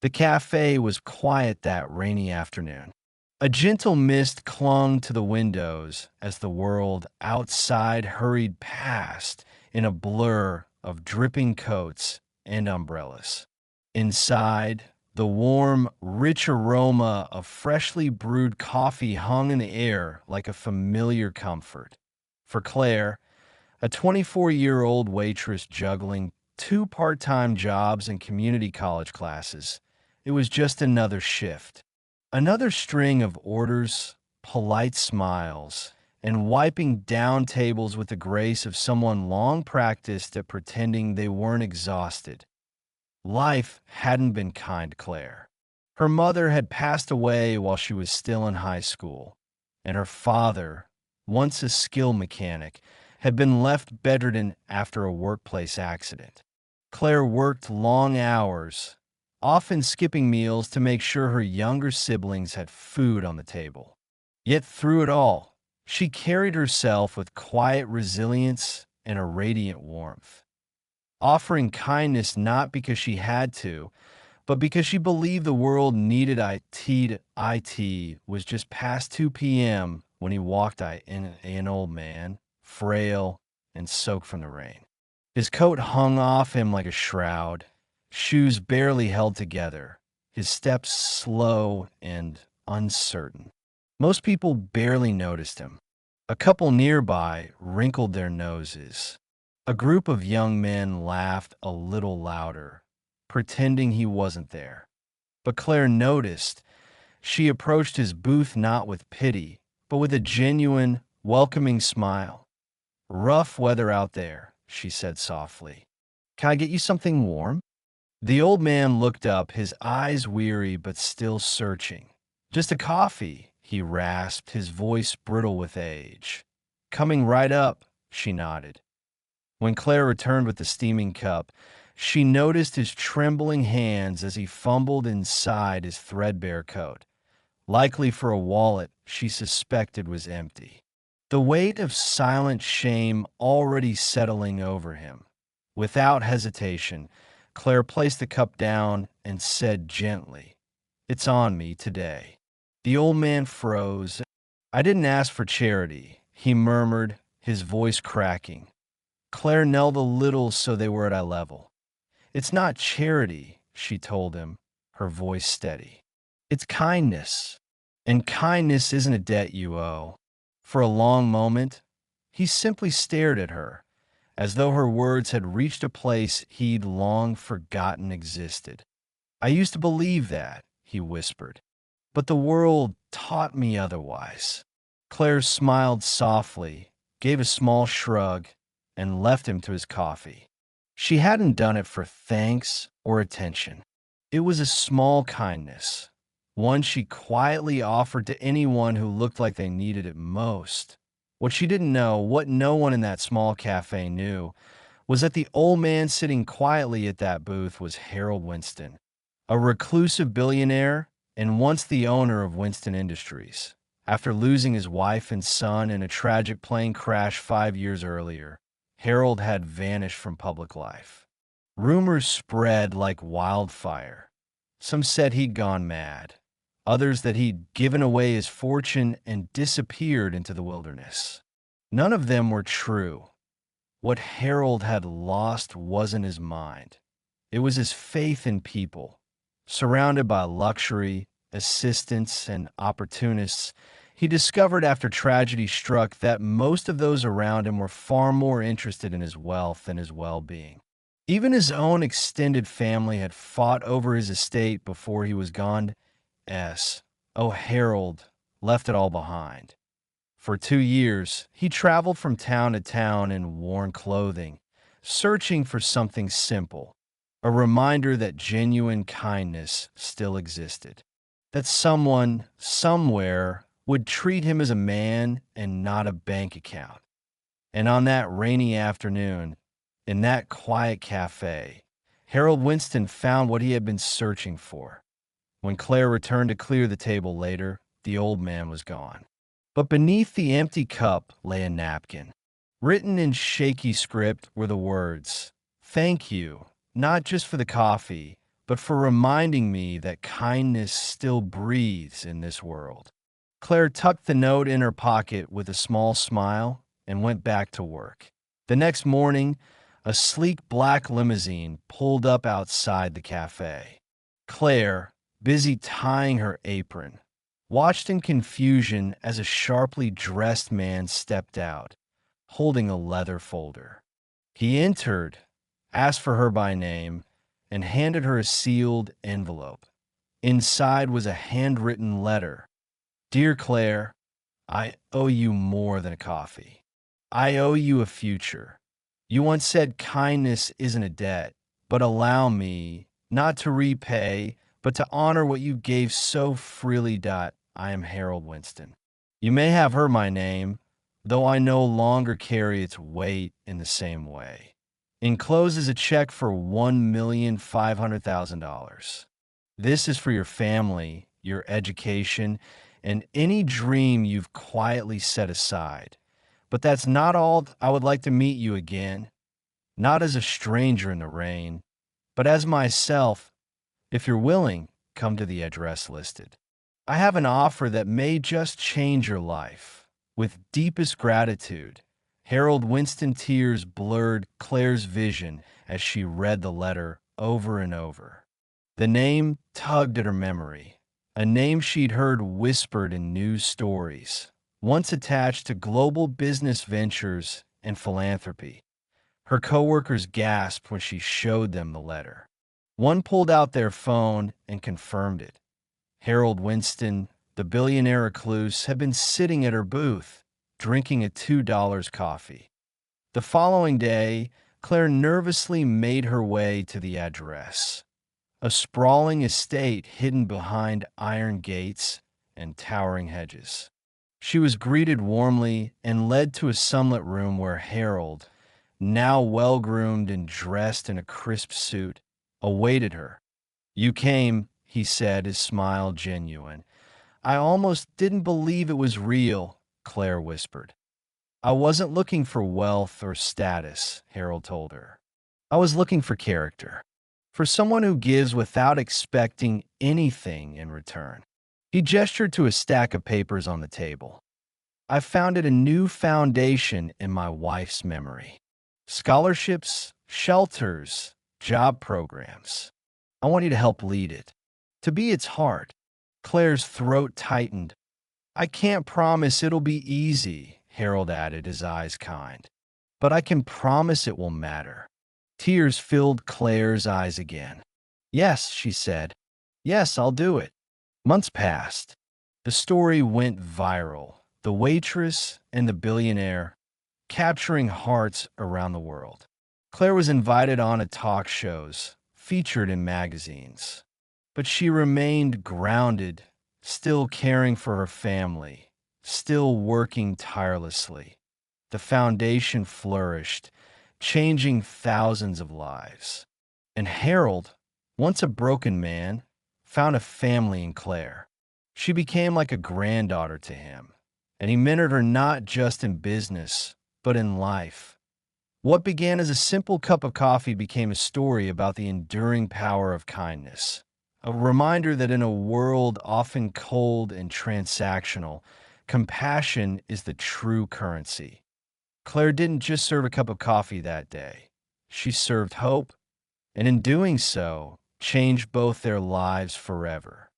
The cafe was quiet that rainy afternoon. A gentle mist clung to the windows as the world outside hurried past in a blur of dripping coats and umbrellas. Inside, the warm, rich aroma of freshly brewed coffee hung in the air like a familiar comfort. For Claire, a 24-year-old waitress juggling two part-time jobs and community college classes, it was just another shift. Another string of orders, polite smiles, and wiping down tables with the grace of someone long practiced at pretending they weren't exhausted. Life hadn't been kind to Claire. Her mother had passed away while she was still in high school, and her father, once a skilled mechanic, had been left bedridden after a workplace accident. Claire worked long hours, often skipping meals to make sure her younger siblings had food on the table. Yet through it all, she carried herself with quiet resilience and a radiant warmth, offering kindness not because she had to, but because she believed the world needed it. Was just past 2 p.m. when he walked in an old man, frail and soaked from the rain. His coat hung off him like a shroud, shoes barely held together, his steps slow and uncertain. Most people barely noticed him. A couple nearby wrinkled their noses. A group of young men laughed a little louder, pretending he wasn't there. But Claire noticed. She approached his booth not with pity, but with a genuine, welcoming smile. "Rough weather out there," she said softly. "Can I get you something warm?" The old man looked up, his eyes weary but still searching. "Just a coffee," he rasped, his voice brittle with age. "Coming right up," she nodded. When Claire returned with the steaming cup, she noticed his trembling hands as he fumbled inside his threadbare coat, likely for a wallet she suspected was empty. The weight of silent shame already settling over him. Without hesitation, Claire placed the cup down and said gently, "It's on me today." The old man froze. "I didn't ask for charity," he murmured, his voice cracking. Claire knelt a little so they were at eye level. "It's not charity," she told him, her voice steady. "It's kindness. And kindness isn't a debt you owe." For a long moment, he simply stared at her, as though her words had reached a place he'd long forgotten existed. "I used to believe that," he whispered, "but the world taught me otherwise." Claire smiled softly, gave a small shrug, and left him to his coffee. She hadn't done it for thanks or attention. It was a small kindness, one she quietly offered to anyone who looked like they needed it most. What she didn't know, what no one in that small cafe knew, was that the old man sitting quietly at that booth was Harold Winston, a reclusive billionaire and once the owner of Winston Industries. After losing his wife and son in a tragic plane crash 5 years earlier, Harold had vanished from public life. Rumors spread like wildfire. Some said he'd gone mad, others that he'd given away his fortune and disappeared into the wilderness. None of them were true. What Harold had lost wasn't his mind. It was his faith in people. Surrounded by luxury, assistants, and opportunists, he discovered after tragedy struck that most of those around him were far more interested in his wealth than his well-being. Even his own extended family had fought over his estate before he was gone. Harold left it all behind. For 2 years, he traveled from town to town in worn clothing, searching for something simple, a reminder that genuine kindness still existed, that someone, somewhere, would treat him as a man and not a bank account. And on that rainy afternoon, in that quiet cafe, Harold Winston found what he had been searching for. When Claire returned to clear the table later, the old man was gone. But beneath the empty cup lay a napkin. Written in shaky script were the words, "Thank you, not just for the coffee, but for reminding me that kindness still breathes in this world. Claire tucked the note in her pocket with a small smile and went back to work. The next morning, a sleek black limousine pulled up outside the cafe. Claire, busy tying her apron, watched in confusion as a sharply dressed man stepped out, holding a leather folder. He entered, asked for her by name, and handed her a sealed envelope. Inside was a handwritten letter. Dear Claire, I owe you more than a coffee. I owe you a future. You once said kindness isn't a debt, but allow me not to repay, but to honor what you gave so freely. I am Harold Winston. You may have heard my name, though I no longer carry its weight in the same way. Enclosed is a check for $1,500,000. This is for your family, your education, and any dream you've quietly set aside. But that's not all. I would like to meet you again, not as a stranger in the rain, but as myself. If you're willing, come to the address listed. I have an offer that may just change your life. With deepest gratitude, Harold Winston. Tears blurred Claire's vision as she read the letter over and over. The name tugged at her memory, a name she'd heard whispered in news stories, once attached to global business ventures and philanthropy. Her coworkers gasped when she showed them the letter. One pulled out their phone and confirmed it. Harold Winston, the billionaire recluse, had been sitting at her booth, drinking a $2 coffee. The following day, Claire nervously made her way to the address, a sprawling estate hidden behind iron gates and towering hedges. She was greeted warmly and led to a sunlit room where Harold, now well-groomed and dressed in a crisp suit, awaited her. You came, he said, his smile genuine. I almost didn't believe it was real, Claire whispered. I wasn't looking for wealth or status, Harold told her. I was looking for character, for someone who gives without expecting anything in return. He gestured to a stack of papers on the table. I founded a new foundation in my wife's memory. Scholarships, shelters, job programs. I want you to help lead it, to be its heart. Claire's throat tightened. I can't promise it'll be easy, Harold added, his eyes kind. But I can promise it will matter. Tears filled Claire's eyes again. Yes, she said. Yes, I'll do it. Months passed. The story went viral. The Waitress and the Billionaire, capturing hearts around the world. Claire was invited on to talk shows, featured in magazines. But she remained grounded, still caring for her family, still working tirelessly. The foundation flourished, changing thousands of lives. And Harold, once a broken man, found a family in Claire. She became like a granddaughter to him, and he mentored her not just in business, but in life. What began as a simple cup of coffee became a story about the enduring power of kindness, a reminder that in a world often cold and transactional, compassion is the true currency. Claire didn't just serve a cup of coffee that day. She served hope, and in doing so, changed both their lives forever.